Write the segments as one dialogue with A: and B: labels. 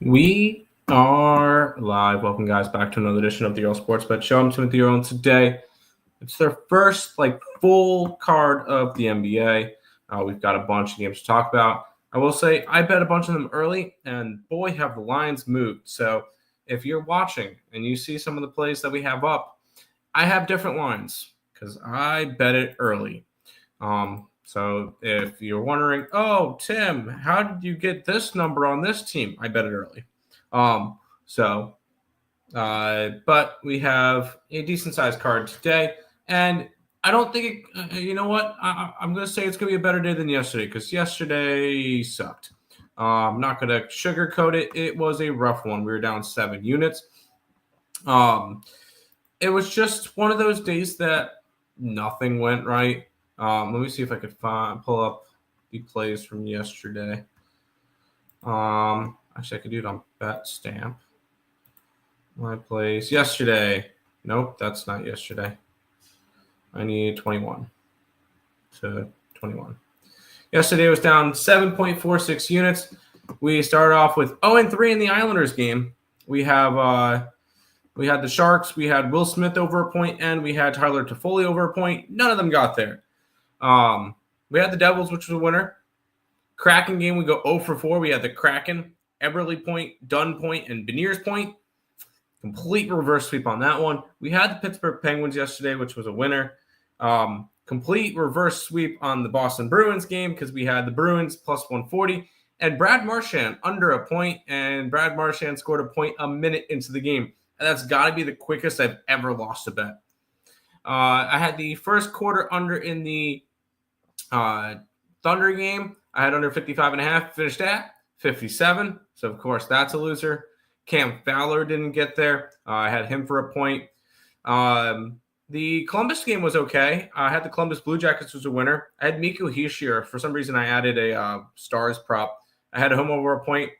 A: We are live. Welcome, guys, back to another edition of the Earle Sports Bet Show. I'm Timothy Earle, and today it's their first full card of the NBA. We've got a bunch of games to talk about. I will say I bet a bunch of them early, and boy, have the lines moved. So if you're watching and you see some of the plays that we have up, I have different lines because I bet it early. So if you're wondering, oh, Tim, how did you get this number on this team? I bet it early. But we have a decent sized card today, and I don't think you know what? I'm going to say it's going to be a better day than yesterday because yesterday sucked. I'm not going to sugarcoat it. It was a rough one. We were down 7 units. It was just one of those days that nothing went right. Let me see if I could pull up the plays from yesterday. Actually, I could do it on BetStamp. My plays yesterday. Nope, that's not yesterday. I need 21 to 21. Yesterday was down 7.46 units. We started off with 0-3 in the Islanders game. We had the Sharks. We had Will Smith over a point, and we had Tyler Toffoli over a point. None of them got there. We had the Devils, which was a winner. Kraken game, we go 0-4. We had the Kraken, Eberle point, Dunn point, and Beniers point. Complete reverse sweep on that one. We had the Pittsburgh Penguins yesterday, which was a winner. Complete reverse sweep on the Boston Bruins game because we had the Bruins plus 140 and Brad Marchand under a point, and Brad Marchand scored a point a minute into the game. And that's got to be the quickest I've ever lost a bet. I had the first quarter under in the Thunder game. I had under 55.5, finished at 57. So, of course, that's a loser. Cam Fowler didn't get there. I had him for a point. The Columbus game was okay. I had the Columbus Blue Jackets was a winner. I had Mikko Hischier. For some reason, I added a Stars prop. I had him over a point.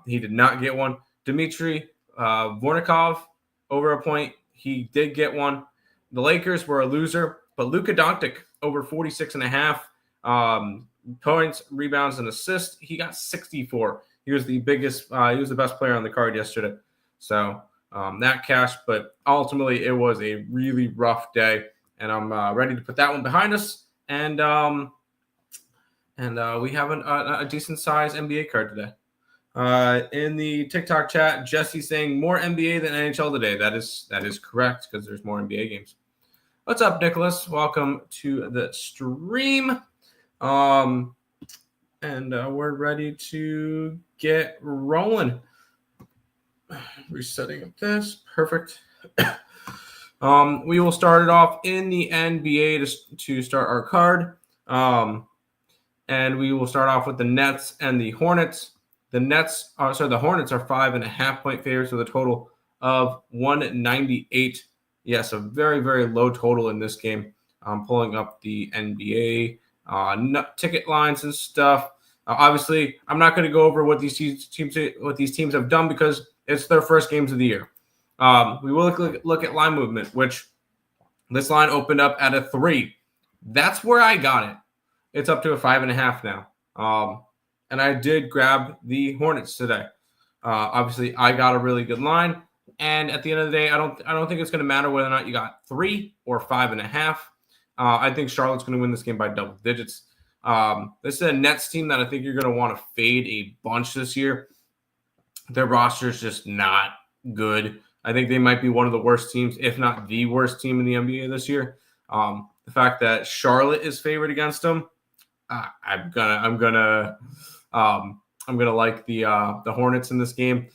A: He did not get one. Dmitry Vornikov over a point. He did get one. The Lakers were a loser, but Luka Doncic over 46.5 points, rebounds, and assists. He got 64. He was the biggest. He was the best player on the card yesterday. So that cashed, but ultimately it was a really rough day, and I'm ready to put that one behind us. And we have a decent size NBA card today. In the TikTok chat, Jesse saying more NBA than NHL today. That is correct because there's more NBA games. What's up, Nicholas? Welcome to the stream. And we're ready to get rolling. Resetting up this. Perfect. We will start it off in the NBA to start our card. And we will start off with the Nets and the Hornets. The Hornets are 5.5 point favorites with a total of 198. Yes, a very, very low total in this game. I'm pulling up the NBA ticket lines and stuff. Obviously, I'm not going to go over what these teams have done because it's their first games of the year. We will look at line movement, which this line opened up at a 3. That's where I got it. It's up to a 5.5 now. And I did grab the Hornets today. Obviously, I got a really good line. And at the end of the day, I don't think it's going to matter whether or not you got 3 or 5.5. I think Charlotte's going to win this game by double digits. This is a Nets team that I think you're going to want to fade a bunch this year. Their roster is just not good. I think they might be one of the worst teams, if not the worst team in the NBA this year. The fact that Charlotte is favored against them, I'm gonna like the Hornets in this game.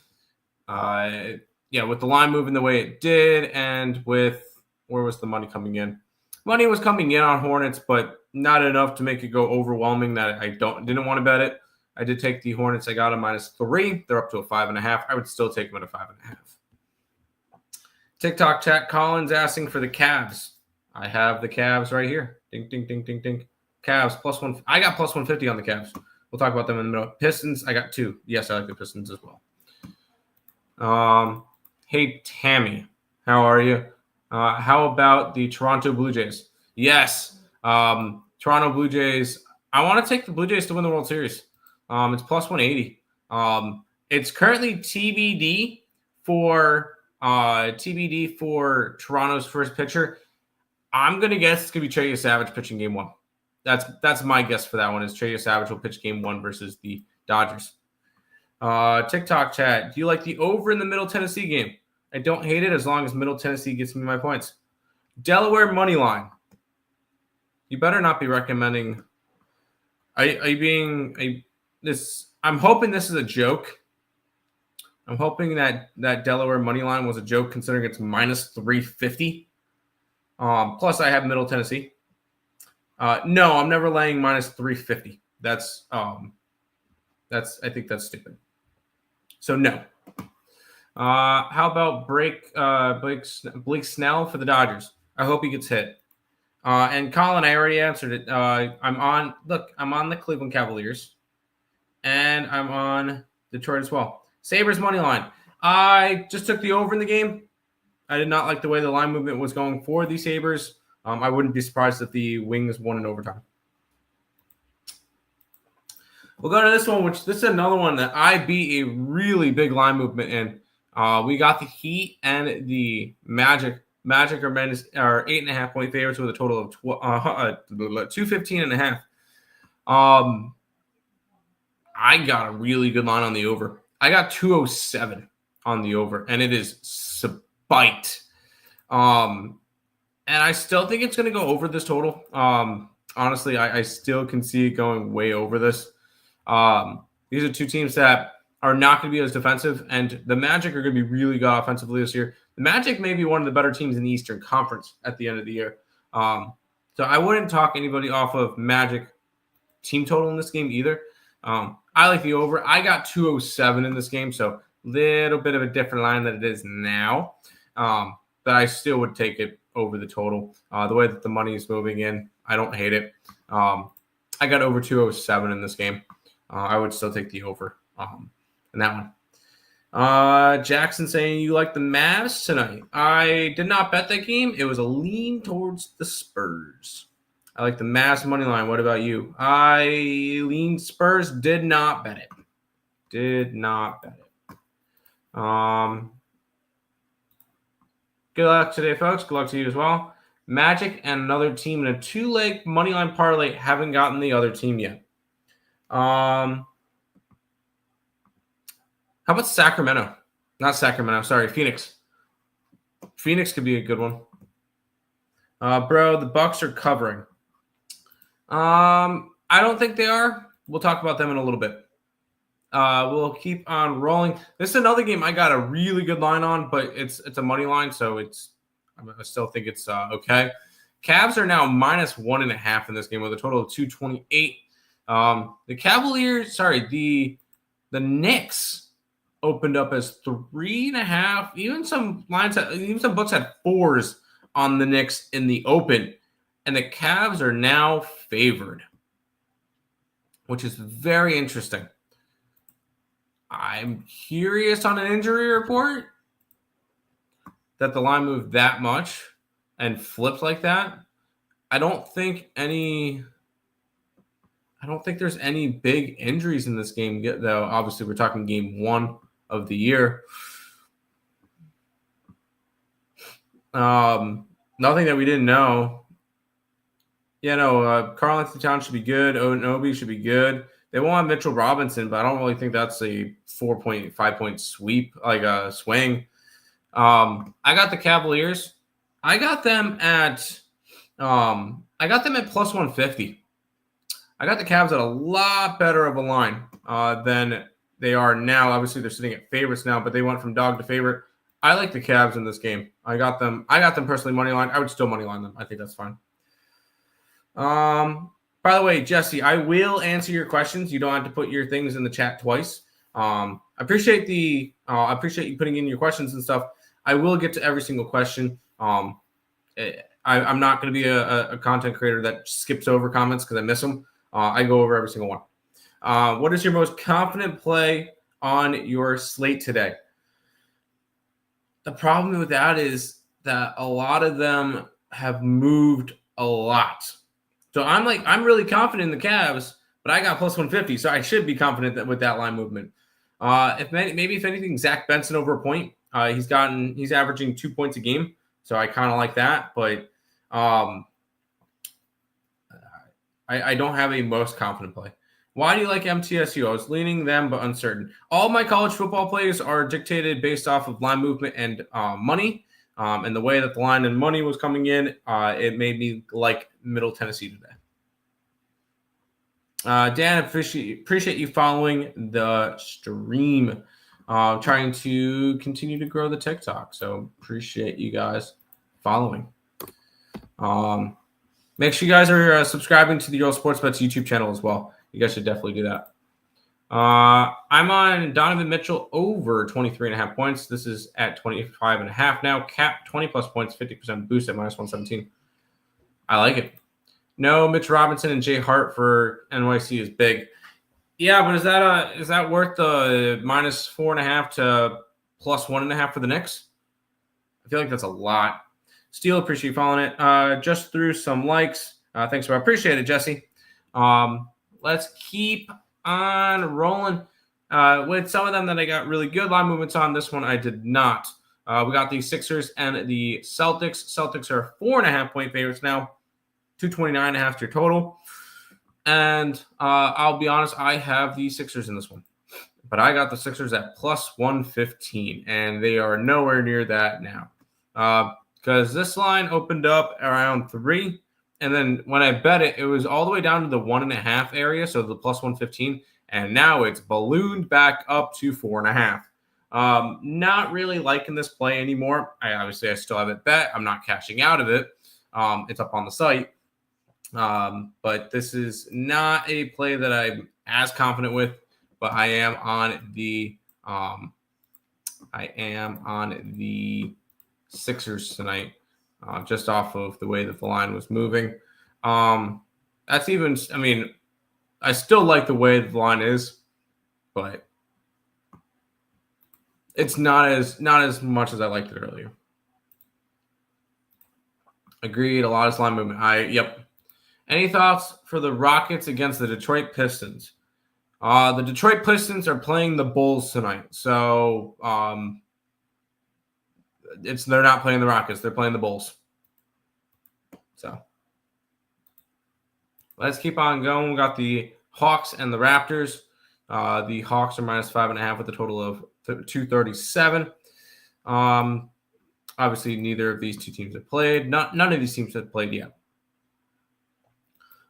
A: With the line moving the way it did, and with where was the money coming in? Money was coming in on Hornets, but not enough to make it go overwhelming that I didn't want to bet it. I did take the Hornets. I got a -3. They're up to a 5.5. I would still take them at a 5.5. TikTok chat, Collins asking for the Cavs. I have the Cavs right here. Ding, ding, ding, ding, ding. Cavs +1. I got +150 on the Cavs. We'll talk about them in the middle. Pistons, I got 2. Yes, I like the Pistons as well. Hey, Tammy, how are you? How about the Toronto Blue Jays? Yes. Toronto Blue Jays. I want to take the Blue Jays to win the World Series. It's +180. It's currently TBD for Toronto's first pitcher. I'm gonna guess it's gonna be Trey Savage pitching game 1. That's my guess for that one. Is Trey Savage will pitch game 1 versus the Dodgers. TikTok chat. Do you like the over in the Middle Tennessee game? I don't hate it as long as Middle Tennessee gets me my points. Delaware money line. You better not be recommending. Are you being this? I'm hoping this is a joke. I'm hoping that Delaware money line was a joke, considering it's minus 350. Plus, I have Middle Tennessee. No, I'm never laying minus 350. I think that's stupid. So no. How about Blake Snell for the Dodgers? I hope he gets hit. And Colin, I already answered it. I'm on the Cleveland Cavaliers, and I'm on Detroit as well. Sabres money line. I just took the over in the game. I did not like the way the line movement was going for the Sabres. I wouldn't be surprised if the Wings won in overtime. We'll go to this one, this is another one that I beat a really big line movement in. We got the Heat and the Magic. Magic are 8.5 point favorites with a total of 215.5. I got a really good line on the over. I got 207 on the over, and it is spite. And I still think it's going to go over this total. Honestly, I still can see it going way over this. These are two teams that are not going to be as defensive, and the Magic are going to be really good offensively this year. The Magic may be one of the better teams in the Eastern Conference at the end of the year. So I wouldn't talk anybody off of Magic team total in this game either. I like the over. I got 207 in this game, so a little bit of a different line than it is now. But I still would take it over the total. The way that the money is moving in, I don't hate it. I got over 207 in this game. I would still take the over in that one. Jackson saying you like the Mavs tonight. I did not bet that game. It was a lean towards the Spurs. I like the Mavs money line. What about you? I leaned Spurs. Did not bet it. Good luck today, folks. Good luck to you as well. Magic and another team in a 2-leg money line parlay. Haven't gotten the other team yet. How about Sacramento? Not Sacramento. Sorry, Phoenix. Phoenix could be a good one. Bro, the Bucks are covering. I don't think they are. We'll talk about them in a little bit. We'll keep on rolling. This is another game I got a really good line on, but it's a money line, so I still think it's okay. Cavs are now minus 1.5 in this game with a total of 228. The Knicks opened up as 3.5. Even some books had 4s on the Knicks in the open, and the Cavs are now favored, which is very interesting. I'm curious on an injury report that the line moved that much and flipped like that. I don't think there's any big injuries in this game, though. Obviously, we're talking game 1 of the year. Nothing that we didn't know. Karl-Anthony Towns should be good. Onobi should be good. They won't have Mitchell Robinson, but I don't really think that's a 4.5-point sweep, like a swing. I got the Cavaliers. I got them at plus 150. I got the Cavs at a lot better of a line than they are now. Obviously, they're sitting at favorites now, but they went from dog to favorite. I like the Cavs in this game. I got them personally money line. I would still money line them. I think that's fine. By the way, Jesse, I will answer your questions. You don't have to put your things in the chat twice. I appreciate you putting in your questions and stuff. I will get to every single question. I'm not going to be a content creator that skips over comments because I miss them. I go over every single one. What is your most confident play on your slate today? The problem with that is that a lot of them have moved a lot. So I'm really confident in the Cavs, but I got plus 150, so I should be confident with that line movement. If anything, Zach Benson over a point. He's averaging 2 points a game, so I kind of like that. But I don't have a most confident play. Why do you like MTSU? I was leaning them, but uncertain. All my college football plays are dictated based off of line movement and money. And the way that the line and money was coming in, it made me like Middle Tennessee today. Dan, appreciate you following the stream. Trying to continue to grow the TikTok. So appreciate you guys following. Make sure you guys are subscribing to the Earle Sports Bets YouTube channel as well. You guys should definitely do that. I'm on Donovan Mitchell over 23.5 points. This is at 25.5 now. Cap 20 plus points, 50% boost at minus 117. I like it. No, Mitch Robinson and Jay Hart for NYC is big. Yeah, but is that worth the minus 4.5 to plus 1.5 for the Knicks? I feel like that's a lot. Steele, appreciate you following it. Just threw some likes. Thanks, I appreciate it, Jesse. Let's keep on rolling with some of them that I got really good line movements on. This one I did not. We got the Sixers and the Celtics. Celtics are 4.5 point favorites now. 229.5 to your total. And I'll be honest, I have the Sixers in this one. But I got the Sixers at plus 115, and they are nowhere near that now. Because this line opened up around 3, and then when I bet it, it was all the way down to the 1.5 area, so the plus 115, and now it's ballooned back up to 4.5. Not really liking this play anymore. I still have it bet. I'm not cashing out of it. It's up on the site. But this is not a play that I'm as confident with, but I am on the Sixers tonight, just off of the way that the line was moving. I still like the way the line is, but it's not as much as I liked it earlier. Agreed. A lot of line movement. Yep. Any thoughts for the Rockets against the Detroit Pistons? The Detroit Pistons are playing the Bulls tonight. So they're not playing the Rockets. They're playing the Bulls. So let's keep on going. We got the Hawks and the Raptors. The Hawks are minus 5.5 with a total of 237. Obviously, neither of these two teams have played. None of these teams have played yet.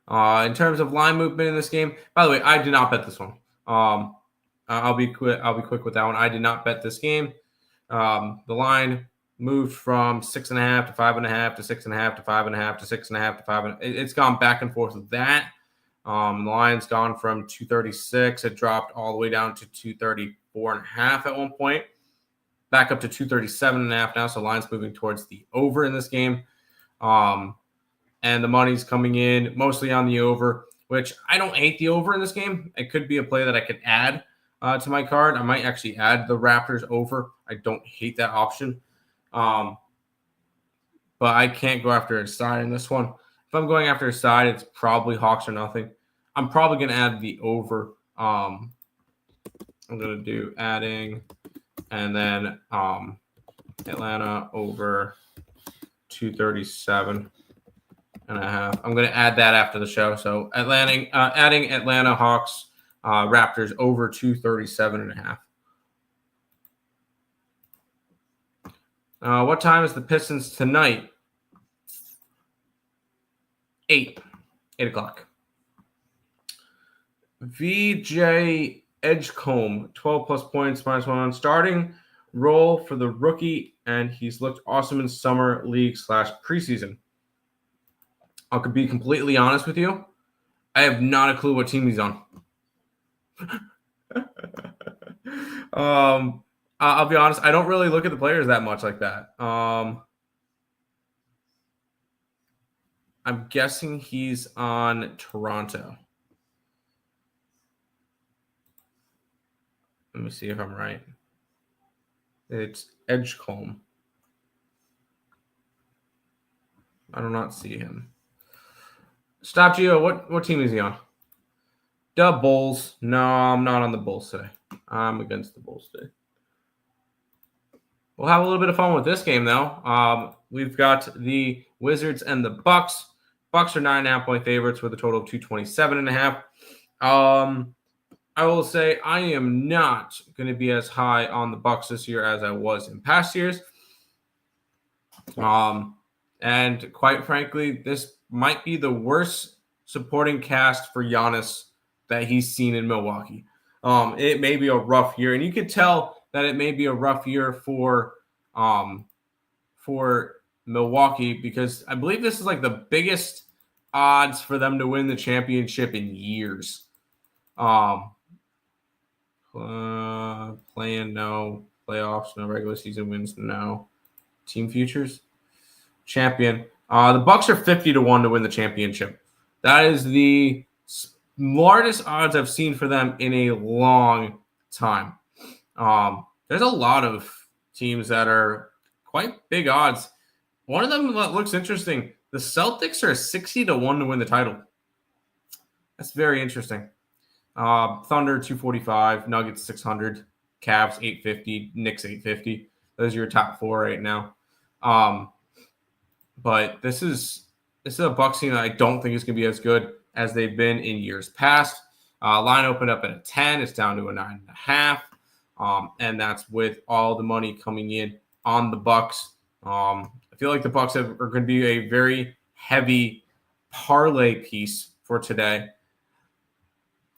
A: In terms of line movement in this game, by the way, I did not bet this one. I'll be quick with that one. I did not bet this game. The line moved from 6.5 to 5.5 to 6.5 to 5.5 to 6.5 to 5. It's gone back and forth with that. The line's gone from 236. It dropped all the way down to 234.5 at one point. Back up to 237.5 now. So line's moving towards the over in this game. And the money's coming in mostly on the over, which I don't hate the over in this game. It could be a play that I could add to my card. I might actually add the Raptors over. I don't hate that option. But I can't go after a side in this one. If I'm going after a side, it's probably Hawks or nothing. I'm probably going to add the over. I'm going to do adding and then Atlanta over 237.5. I'm going to add that after the show. So adding Atlanta Hawks Raptors over 237.5. What time is the Pistons tonight? 8 o'clock. VJ Edgecombe, 12 plus points, minus 1 starting role for the rookie, and he's looked awesome in summer league / preseason. I could be completely honest with you. I have not a clue what team he's on. I'll be honest. I don't really look at the players that much like that. I'm guessing he's on Toronto. Let me see if I'm right. It's Edgecombe. I do not see him. Stop Gio. What team is he on? The Bulls. No, I'm not on the Bulls today. I'm against the Bulls today. We'll have a little bit of fun with this game, though. We've got the Wizards and the Bucks. Bucks are 9.5-point favorites with a total of 227.5. I will say I am not going to be as high on the Bucks this year as I was in past years. And quite frankly, this might be the worst supporting cast for Giannis that he's seen in Milwaukee. It may be a rough year, and you could tell that it may be a rough year for Milwaukee because I believe this is like the biggest odds for them to win the championship in years. Playing no, playoffs no, regular season wins no, team futures champion. The Bucks are 50-1 to win the championship. That is the largest odds I've seen for them in a long time. There's a lot of teams that are quite big odds. One of them that looks interesting. The Celtics are 60-1 to win the title. That's very interesting. Thunder 245, Nuggets 600, Cavs 850, Knicks 850. Those are your top four right now. But this is a Bucks team that I don't think is going to be as good as they've been in years past. Line opened up at a 10. It's down to a 9.5. And that's with all the money coming in on the Bucks. I feel like the Bucks are going to be a very heavy parlay piece for today.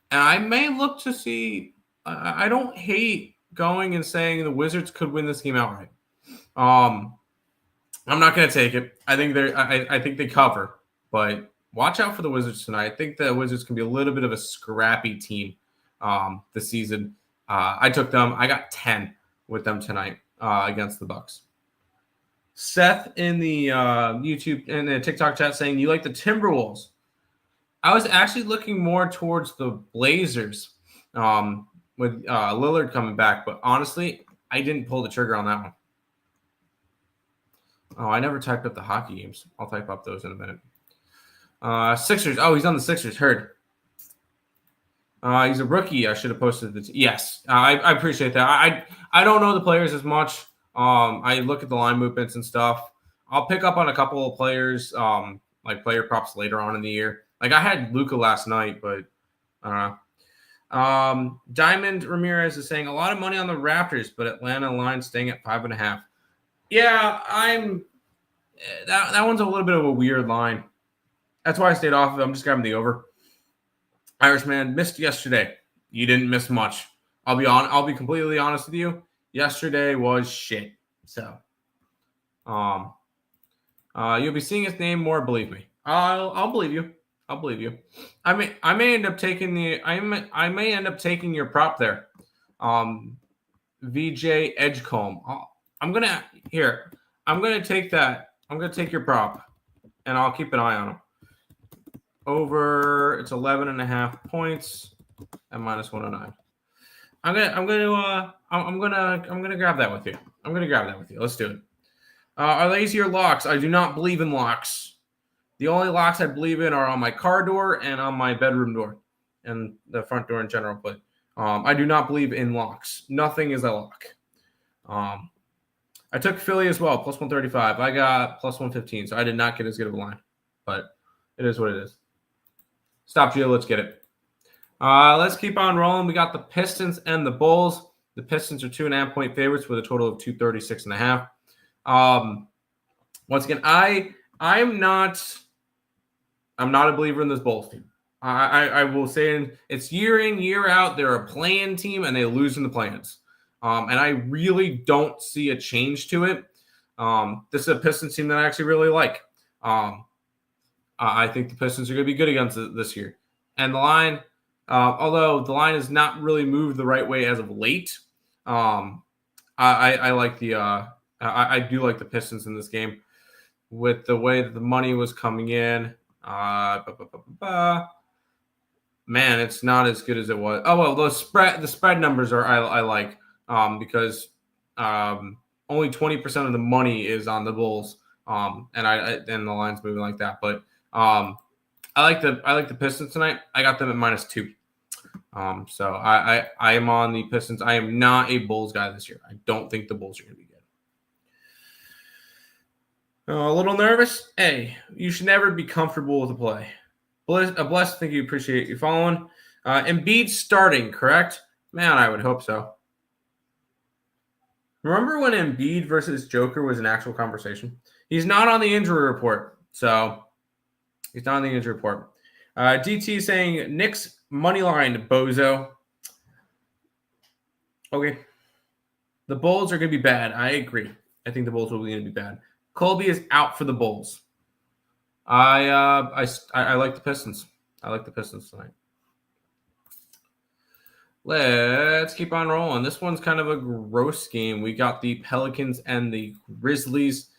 A: And I may look to see. I don't hate going and saying the Wizards could win this game outright. I'm not going to take it. I think they cover, but watch out for the Wizards tonight. I think the Wizards can be a little bit of a scrappy team this season. I took them. I got 10 with them tonight against the Bucks. Seth in the YouTube and the TikTok chat saying you like the Timberwolves. I was actually looking more towards the Blazers with Lillard coming back, but honestly, I didn't pull the trigger on that one. Oh, I never typed up the hockey games. I'll type up those in a minute. Sixers. Oh, he's on the Sixers. Heard. He's a rookie. I should have posted the. Yes, I appreciate that. I don't know the players as much. I look at the line movements and stuff. I'll pick up on a couple of players, like player props later on in the year. Like I had Luka last night, but Diamond Ramirez is saying a lot of money on the Raptors, but Atlanta line staying at 5.5. Yeah, that one's a little bit of a weird line. That's why I stayed off of it. I'm just grabbing the over. Irishman missed yesterday. You didn't miss much. I'll be completely honest with you. Yesterday was shit. So, you'll be seeing his name more. Believe me. I'll believe you. I'll believe you. I may end up taking your prop there. VJ Edgecombe. I'm gonna take that. I'm gonna take your prop, and I'll keep an eye on him. Over, it's 11.5 points at -109. I'm gonna grab that with you. Let's do it. Are these your locks? I do not believe in locks. The only locks I believe in are on my car door and on my bedroom door and the front door in general. But I do not believe in locks. Nothing is a lock. I took Philly as well, +135. I got +115, so I did not get as good of a line. But it is what it is. Stop, Gio. Let's get it. Let's keep on rolling. We got the Pistons and the Bulls. The Pistons are 2.5-point favorites with a total of 236.5. Once again, I'm not a believer in this Bulls team. I will say it's year in, year out. They're a play-in team, and they lose in the play-ins. And I really don't see a change to it. This is a Pistons team that I actually really like. I think the Pistons are going to be good against it this year. And the line, although the line has not really moved the right way as of late, I like I do like the Pistons in this game with the way that the money was coming in. Man, it's not as good as it was. Oh well, the spread numbers are I like because only 20% of the money is on the Bulls, and the line's moving like that. But I like the Pistons tonight. I got them at -2. So I am on the Pistons. I am not a Bulls guy this year. I don't think the Bulls are going to be good. A little nervous? Hey, you should never be comfortable with a play. Blessed, thank you. Appreciate you following. Embiid starting, correct? Man, I would hope so. Remember when Embiid versus Joker was an actual conversation? He's not on the injury report. So he's not on the injury report. DT saying Knicks money line, bozo. Okay. The Bulls are going to be bad. I agree. I think the Bulls will be going to be bad. Colby is out for the Bulls. I like the Pistons. I like the Pistons tonight. Let's keep on rolling. This one's kind of a gross game. We got the Pelicans and the Grizzlies.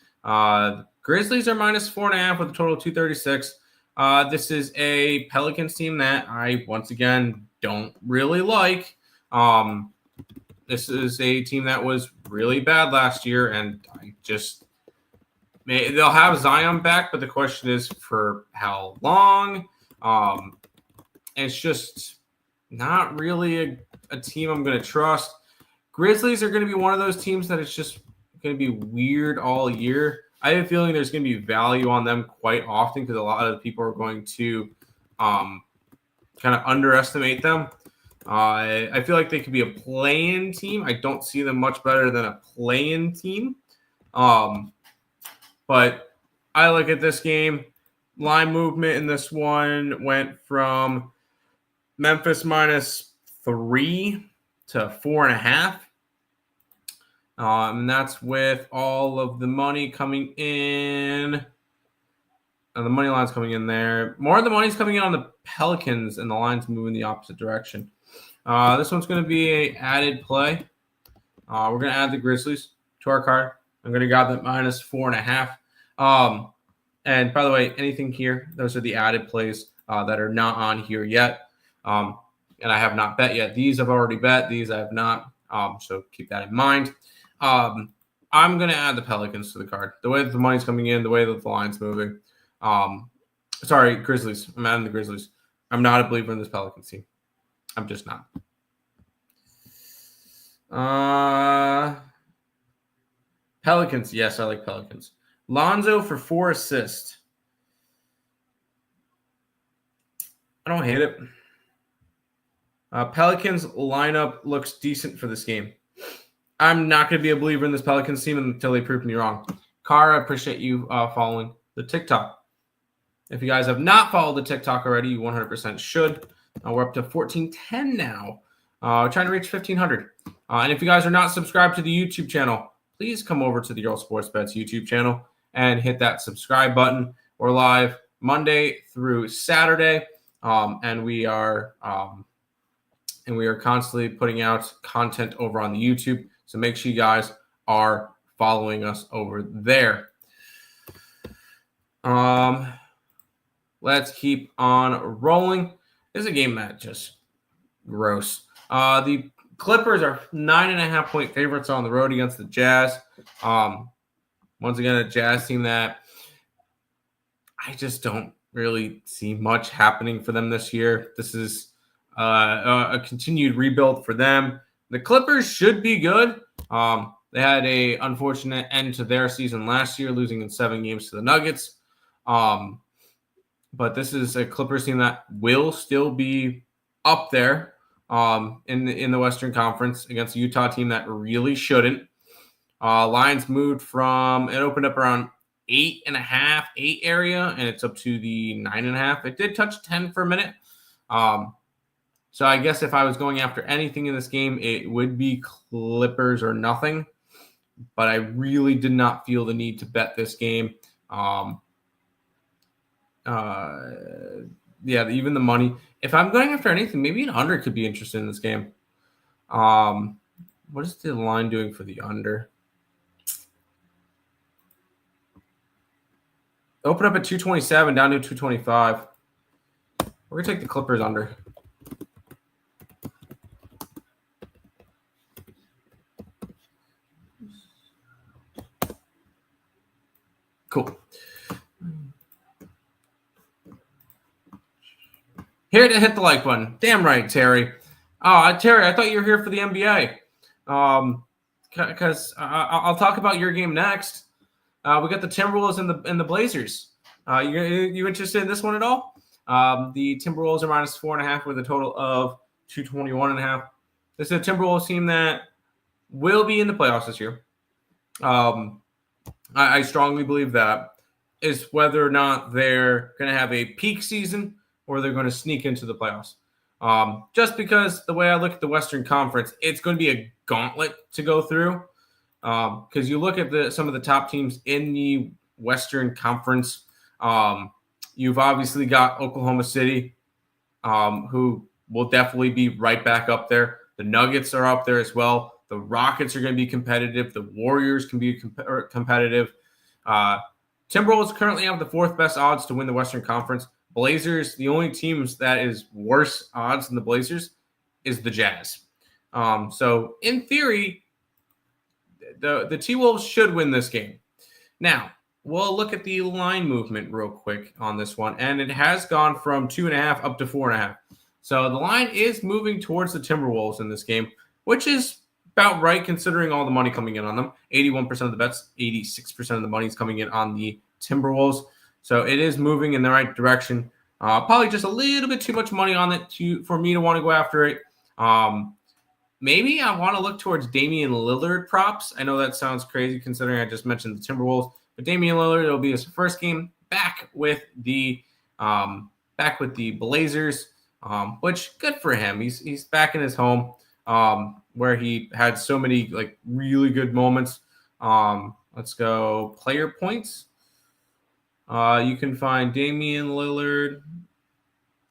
A: Grizzlies are minus 4.5 with a total of 236. This is a Pelicans team that I, once again, don't really like. This is a team that was really bad last year, and they'll have Zion back, but the question is for how long? It's just not really a team I'm going to trust. Grizzlies are going to be one of those teams that it's just going to be weird all year. I have a feeling there's going to be value on them quite often because a lot of people are going to kind of underestimate them. I feel like they could be a play-in team. I don't see them much better than a play-in team. But I look at this game. Line movement in this one went from Memphis minus 3 to 4.5. And that's with all of the money coming in. And the money line's coming in there. More of the money's coming in on the Pelicans, and the line's moving the opposite direction. This one's going to be an added play. We're going to add the Grizzlies to our card. I'm going to grab that minus 4.5. And by the way, anything here, those are the added plays that are not on here yet. And I have not bet yet. These I've already bet. These I have not. So keep that in mind. I'm going to add the Pelicans to the card. The way that the money's coming in, the way that the line's moving. Sorry, Grizzlies. I'm adding the Grizzlies. I'm not a believer in this Pelicans team. I'm just not. Pelicans. Yes, I like Pelicans. Lonzo for 4 assists. I don't hate it. Pelicans lineup looks decent for this game. I'm not going to be a believer in this Pelicans team until they prove me wrong. Cara, I appreciate you following the TikTok. If you guys have not followed the TikTok already, you 100% should. We're up to 1410 now. Trying to reach 1500. And if you guys are not subscribed to the YouTube channel, please come over to the Earle Sports Bets YouTube channel and hit that subscribe button. We're live Monday through Saturday, and we are constantly putting out content over on the YouTube. So make sure you guys are following us over there. Let's keep on rolling. This is a game that just gross. The Clippers are 9.5-point favorites on the road against the Jazz. Once again, a Jazz team that I just don't really see much happening for them this year. This is a continued rebuild for them. The Clippers should be good. They had a unfortunate end to their season last year, losing in 7 games to the Nuggets. But this is a Clippers team that will still be up there in the Western Conference against a Utah team that really shouldn't. Lines moved from, it opened up around 8.5, 8 area, and it's up to the 9.5. It did touch 10 for a minute. So I guess if I was going after anything in this game, it would be Clippers or nothing. But I really did not feel the need to bet this game. Even the money. If I'm going after anything, maybe an under could be interested in this game. What is the line doing for the under? Open up at 227, down to 225. We're going to take the Clippers under. Cool. Here to hit the like button. Damn right, Terry. Oh, Terry, I thought you were here for the NBA. Because I'll talk about your game next. We got the Timberwolves and the Blazers. You interested in this one at all? The Timberwolves are -4.5 with a total of 221.5. This is a Timberwolves team that will be in the playoffs this year. I strongly believe that is whether or not they're going to have a peak season or they're going to sneak into the playoffs. Just because the way I look at the Western Conference, it's going to be a gauntlet to go through. Because you look at some of the top teams in the Western Conference. You've obviously got Oklahoma City, who will definitely be right back up there. The Nuggets are up there as well. The Rockets are going to be competitive. The Warriors can be competitive. Timberwolves currently have the 4th best odds to win the Western Conference. Blazers, the only teams that is worse odds than the Blazers is the Jazz. So in theory, the T-Wolves should win this game. Now, we'll look at the line movement real quick on this one, and it has gone from 2.5 up to 4.5. So the line is moving towards the Timberwolves in this game, which is about right considering all the money coming in on them. 81% of the bets, 86% of the money is coming in on the Timberwolves. So it is moving in the right direction. Probably just a little bit too much money on it for me to want to go after it. Maybe I want to look towards Damian Lillard props. I know that sounds crazy considering I just mentioned the Timberwolves, but Damian Lillard, it'll be his first game back with the Blazers, which good for him. He's back in his home, where he had so many like really good moments. Let's go player points. You can find Damian Lillard.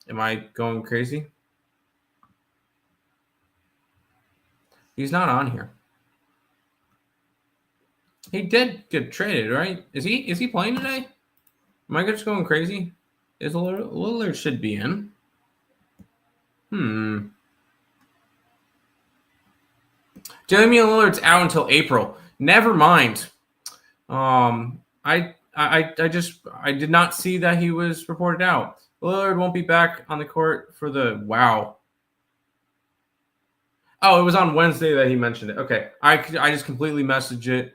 A: Am I going crazy? He's not on here. He did get traded, right? Is he playing today? Am I just going crazy? Is Lillard should be in? Damian Lillard's out until April. Never mind. I did not see that he was reported out. Lillard won't be back on the court for the wow. Oh, it was on Wednesday that he mentioned it. Okay, I just completely messaged it.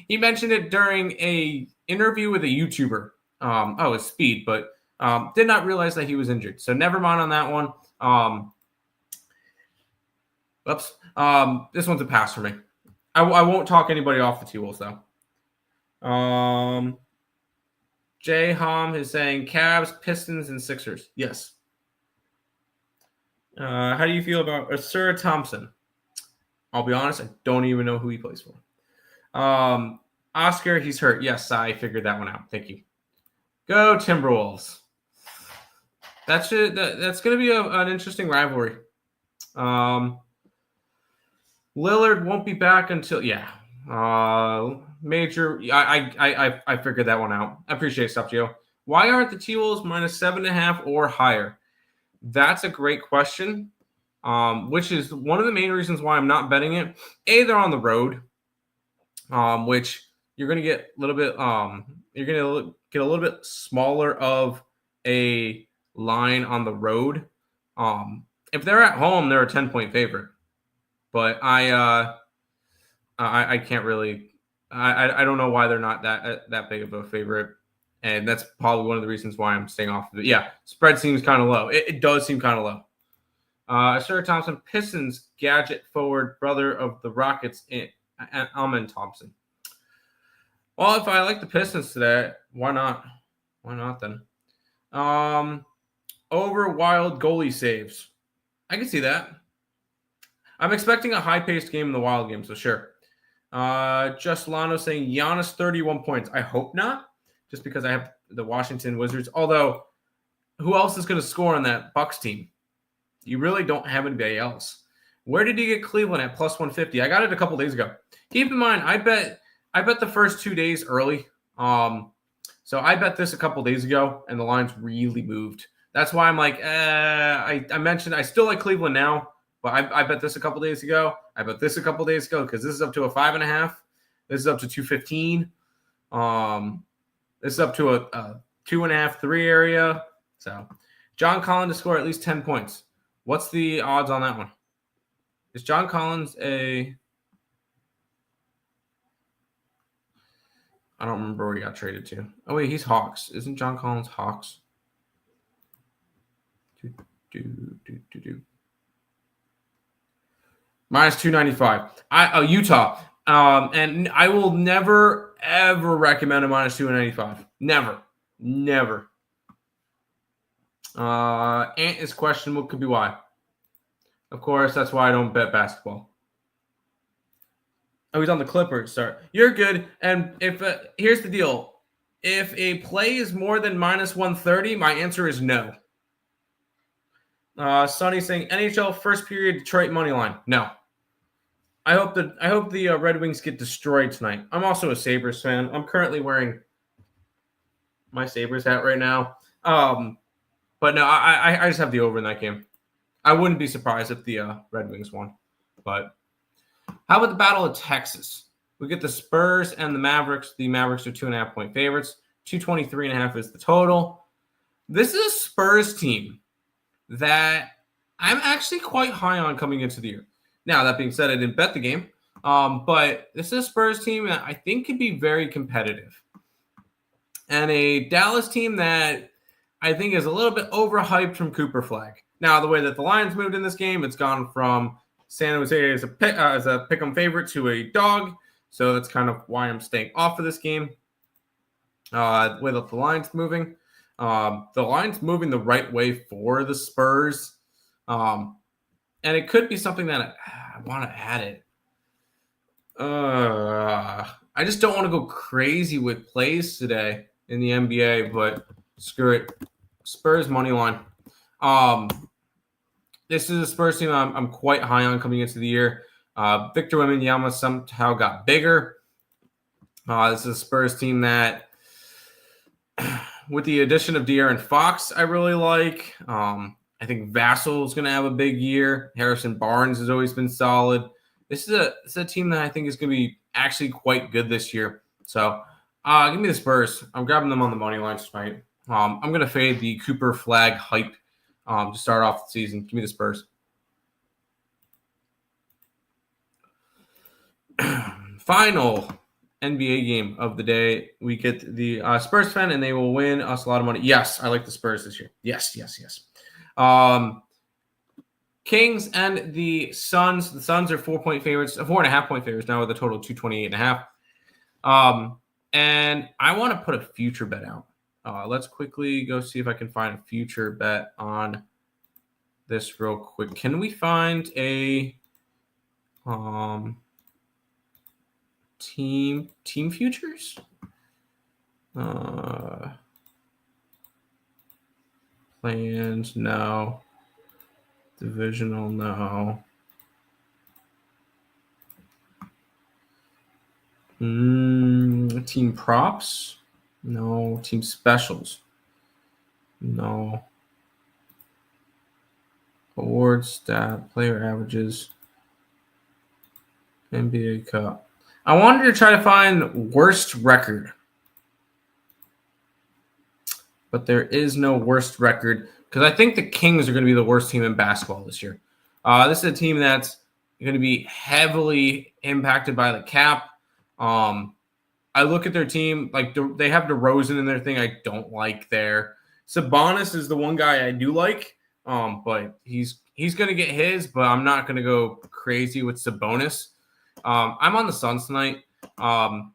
A: He mentioned it during a interview with a YouTuber. It's Speed, but did not realize that he was injured. So never mind on that one. This one's a pass for me. I won't talk anybody off the T-Wolves though. Jay Hom is saying Cavs, Pistons, and Sixers. Yes. How do you feel about Asura Thompson? I'll be honest, I don't even know who he plays for. Oscar, he's hurt. Yes, I figured that one out. Thank you. Go Timberwolves. That's going to be an interesting rivalry. Lillard won't be back until major. I figured that one out. I appreciate stuff, Gio. Why aren't the T-Wolves -7.5 or higher? That's a great question. Which is one of the main reasons why I'm not betting it. They're on the road, which you're going to get a little bit. You're going to get a little bit smaller of a line on the road. If they're at home, they're a 10-point favorite. But I can't really. I don't know why they're not that big of a favorite, and that's probably one of the reasons why I'm staying off of it. Yeah, spread seems kind of low. It does seem kind of low. Asura Thompson, Pistons gadget forward, brother of the Rockets, Amen Thompson. Well, if I like the Pistons today, why not? Why not then? Over Wild goalie saves. I can see that. I'm expecting a high-paced game in the Wild game, so sure. Just Lano saying Giannis 31 points. I hope not, just because I have the Washington Wizards. Although, who else is going to score on that Bucks team? You really don't have anybody else. Where did you get Cleveland at +150? I got it a couple days ago. Keep in mind, I bet the first 2 days early. So I bet this a couple days ago, and the lines really moved. That's why I'm like, I mentioned I still like Cleveland now, but I bet this a couple days ago. I bet this a couple days ago because this is up to a 5.5. This is up to 215. This is up to a 2.5, 3 area. So John Collins to score at least 10 points. What's the odds on that one? Is John Collins a... I don't remember where he got traded to. Oh, wait, he's Hawks. Isn't John Collins Hawks? Minus 295. Utah. And I will never, ever recommend a minus 295. Never. Ant is questionable. Could be why. Of course, that's why I don't bet basketball. Oh, he's on the Clippers. Sorry. You're good. And if here's the deal. If a play is more than minus 130, my answer is no. Sonny saying NHL first period Detroit money line. No. I hope the Red Wings get destroyed tonight. I'm also a Sabres fan. I'm currently wearing my Sabres hat right now. But no, I just have the over in that game. I wouldn't be surprised if the Red Wings won. But how about the Battle of Texas? We get the Spurs and the Mavericks. The Mavericks are 2.5-point favorites. 223.5 is the total. This is a Spurs team that I'm actually quite high on coming into the year. Now, that being said, I didn't bet the game. But this is a Spurs team that I think could be very competitive. And a Dallas team that I think is a little bit overhyped from Cooper Flag. Now, the way that the Lions moved in this game, it's gone from San Jose as a pick-em favorite to a dog. So that's kind of why I'm staying off of this game. The way that the Lions moving. The Lions moving the right way for the Spurs. And it could be something that I want to add it. I just don't want to go crazy with plays today in the NBA, but screw it. Spurs money line. This is a Spurs team I'm quite high on coming into the year. Victor Wembanyama somehow got bigger. This is a Spurs team that, with the addition of De'Aaron Fox, I really like. I think Vassell is going to have a big year. Harrison Barnes has always been solid. This is a team that I think is going to be actually quite good this year. So give me the Spurs. I'm grabbing them on the money line tonight. I'm going to fade the Cooper Flag hype to start off the season. Give me the Spurs. Final NBA game of the day. We get the Spurs fan, and they will win us a lot of money. Yes, I like the Spurs this year. Yes. Kings and the Suns. The Suns are 4-point favorites, 4.5-point favorites now with a total of 228.5. And I want to put a future bet out. Let's quickly go see if I can find a future bet on this real quick. Can we find a team futures? Plans, no. Divisional, no. Team props? No. Team specials? No. Awards, stat, player averages, NBA Cup. I wanted to try to find worst record, but there is no worst record because I think the Kings are going to be the worst team in basketball this year. This is a team that's going to be heavily impacted by the cap. I look at their team, like they have DeRozan in their thing. I don't like there. Sabonis is the one guy I do like, but he's going to get his, but I'm not going to go crazy with Sabonis. I'm on the Suns tonight.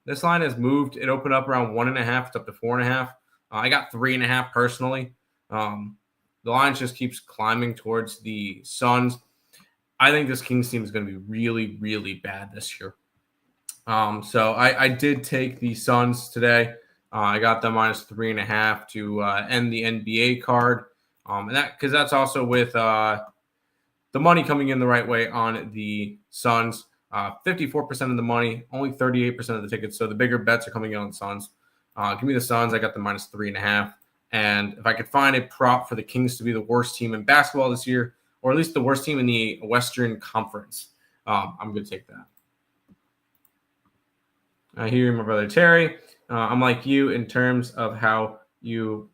A: This line has moved. It opened up around 1.5. It's up to 4.5. I got 3.5 personally. The line just keeps climbing towards the Suns. I think this Kings team is going to be really, really bad this year. So I did take the Suns today. I got them minus 3.5 to end the NBA card. And because that's also with the money coming in the right way on the Suns. 54% of the money, only 38% of the tickets. So the bigger bets are coming in on the Suns. Give me the Suns. I got the minus 3.5. And if I could find a prop for the Kings to be the worst team in basketball this year, or at least the worst team in the Western Conference, I'm going to take that. I hear my brother Terry. I'm like you in terms of how you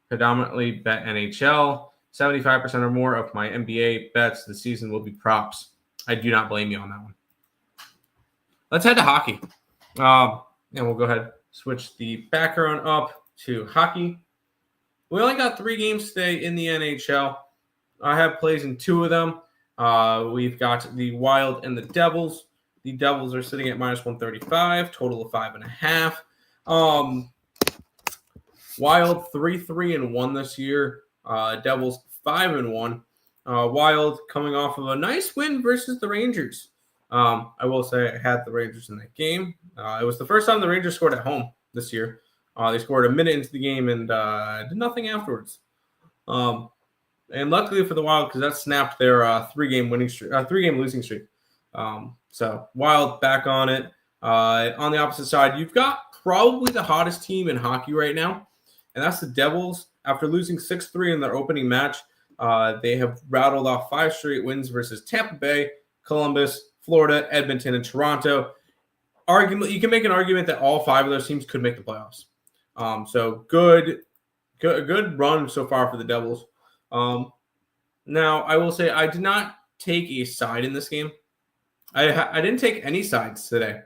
A: predominantly bet NHL. 75% or more of my NBA bets this season will be props. I do not blame you on that one. Let's head to hockey. And we'll go ahead and switch the background up to hockey. We only got 3 games today in the NHL. I have plays in 2 of them. We've got the Wild and the Devils. The Devils are sitting at minus 135, total of 5.5. Wild 3-3-1 this year. Devils 5-1. Wild coming off of a nice win versus the Rangers. I will say I had the Rangers in that game. It was the first time the Rangers scored at home this year. They scored a minute into the game and did nothing afterwards. And luckily for the Wild, because that snapped their 3-game losing streak. So Wild back on it. On the opposite side, you've got probably the hottest team in hockey right now, and that's the Devils. After losing 6-3 in their opening match, they have rattled off 5 straight wins versus Tampa Bay, Columbus, Florida, Edmonton, and Toronto. You can make an argument that all 5 of those teams could make the playoffs. So good run so far for the Devils. Now, I will say I did not take a side in this game. I didn't take any sides today,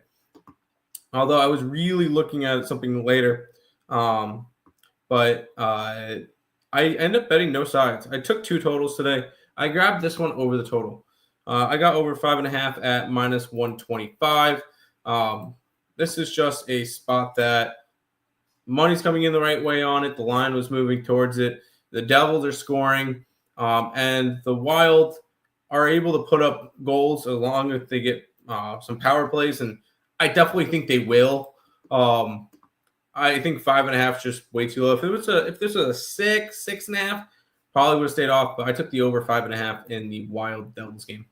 A: although I was really looking at something later. But I ended up betting no sides. I took 2 totals today. I grabbed this one over the total. I got over 5.5 at minus 125. This is just a spot that money's coming in the right way on it. The line was moving towards it. The Devils are scoring, and the Wild are able to put up goals as long as they get some power plays, and I definitely think they will. I think 5.5 is just way too low. If this was a 6.5, probably would have stayed off, but I took the over 5.5 in the Wild Devils game.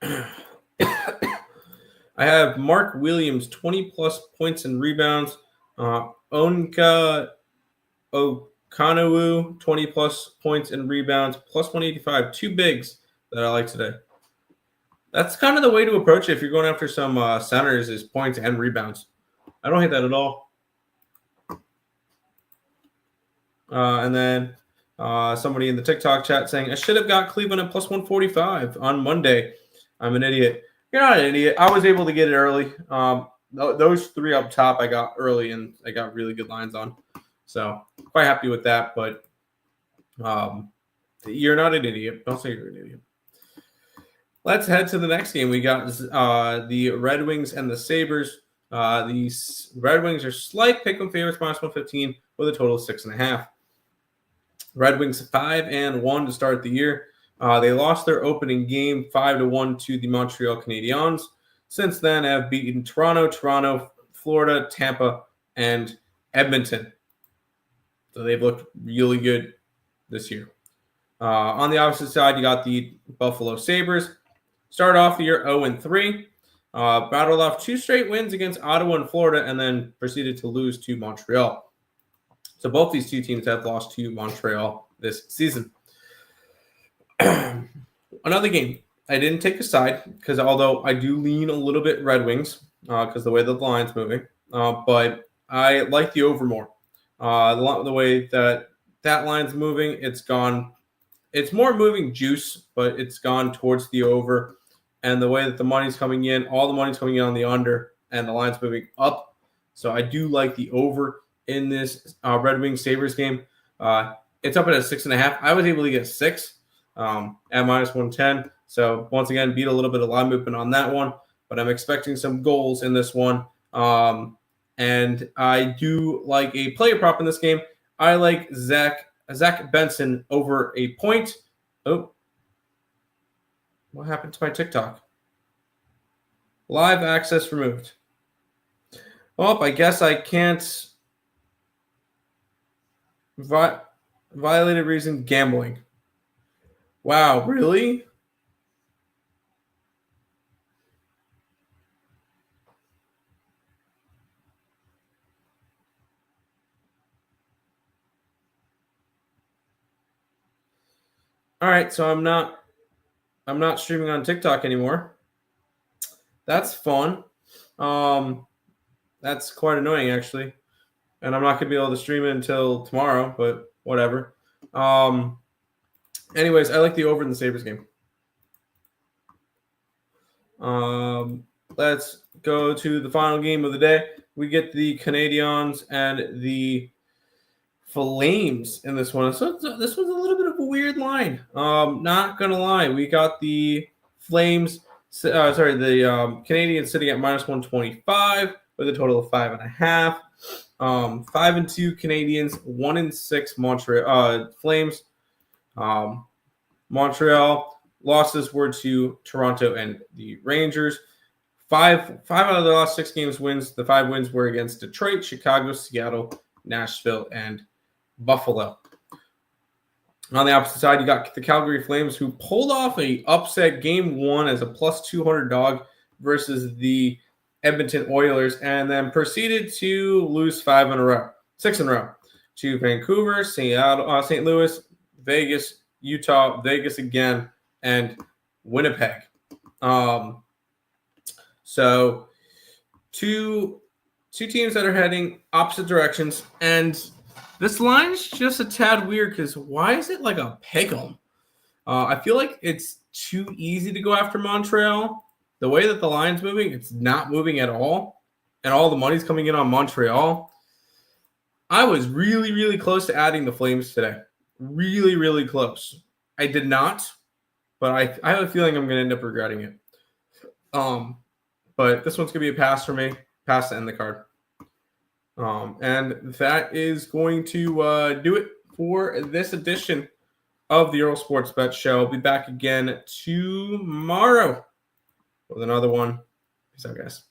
A: I have Mark Williams, 20-plus points and rebounds. Onka Okanowu, 20-plus points and rebounds, plus 185. 2 bigs that I like today. That's kind of the way to approach it if you're going after some centers is points and rebounds. I don't hate that at all. And then somebody in the TikTok chat saying, I should have got Cleveland at plus 145 on Monday. I'm an idiot. You're not an idiot. I was able to get it early. Those 3 up top I got early, and I got really good lines on. So quite happy with that. But you're not an idiot. Don't say you're an idiot. Let's head to the next game. We got the Red Wings and the Sabres. The Red Wings are slight pick-em favorites, minus 115, with a total of 6.5. Red Wings 5-1 to start the year. They lost their opening game 5-1 to the Montreal Canadiens. Since then, have beaten Toronto, Florida, Tampa, and Edmonton. So they've looked really good this year. On the opposite side, you got the Buffalo Sabres. Started off the year 0-3. Battled off 2 straight wins against Ottawa and Florida, and then proceeded to lose to Montreal. So both these 2 teams have lost to Montreal this season. Another game. I didn't take a side because although I do lean a little bit Red Wings because the way the line's moving, but I like the over more. The way that line's moving, it's gone. It's more moving juice, but it's gone towards the over. And the way that the money's coming in, all the money's coming in on the under, and the line's moving up. So I do like the over in this Red Wings Sabres game. It's up at a 6.5. I was able to get 6 at minus 110. So once again, beat a little bit of line movement on that one. But I'm expecting some goals in this one. And I do like a player prop in this game. I like Zach Benson over a point. Oh, what happened to my TikTok? Live access removed. Well, I guess I can't. Violated reason gambling. Wow, really? All right, so I'm not streaming on TikTok anymore. That's fun. That's quite annoying, actually. And I'm not going to be able to stream it until tomorrow, but whatever. Anyways, I like the over in the Sabres game. Let's go to the final game of the day. We get the Canadiens and the Flames in this one. So this was a little bit of a weird line. Not going to lie. We got the Flames, the Canadiens sitting at -125 with a total of 5.5. 5-2 Canadiens, 1-6 Montreal Flames. Montreal losses were to Toronto and the Rangers. Five out of the last 6 games wins. The 5 wins were against Detroit, Chicago, Seattle, Nashville, and Buffalo. On the opposite side, you got the Calgary Flames, who pulled off a upset game 1 as a +200 dog versus the Edmonton Oilers, and then proceeded to lose 6 in a row to Vancouver, St. Louis, Vegas, Utah, Vegas again, and Winnipeg. So two teams that are heading opposite directions, and this line's just a tad weird because why is it like a pick'em? I feel like it's too easy to go after Montreal. The way that the line's moving, it's not moving at all, and all the money's coming in on Montreal. I was really, really close to adding the Flames today. Really, really close. I did not, but I have a feeling I'm going to end up regretting it. But this one's going to be a pass for me. Pass to end the card. And that is going to do it for this edition of the Earle Sports Bet Show. I'll be back again tomorrow with another one. Peace out, guys.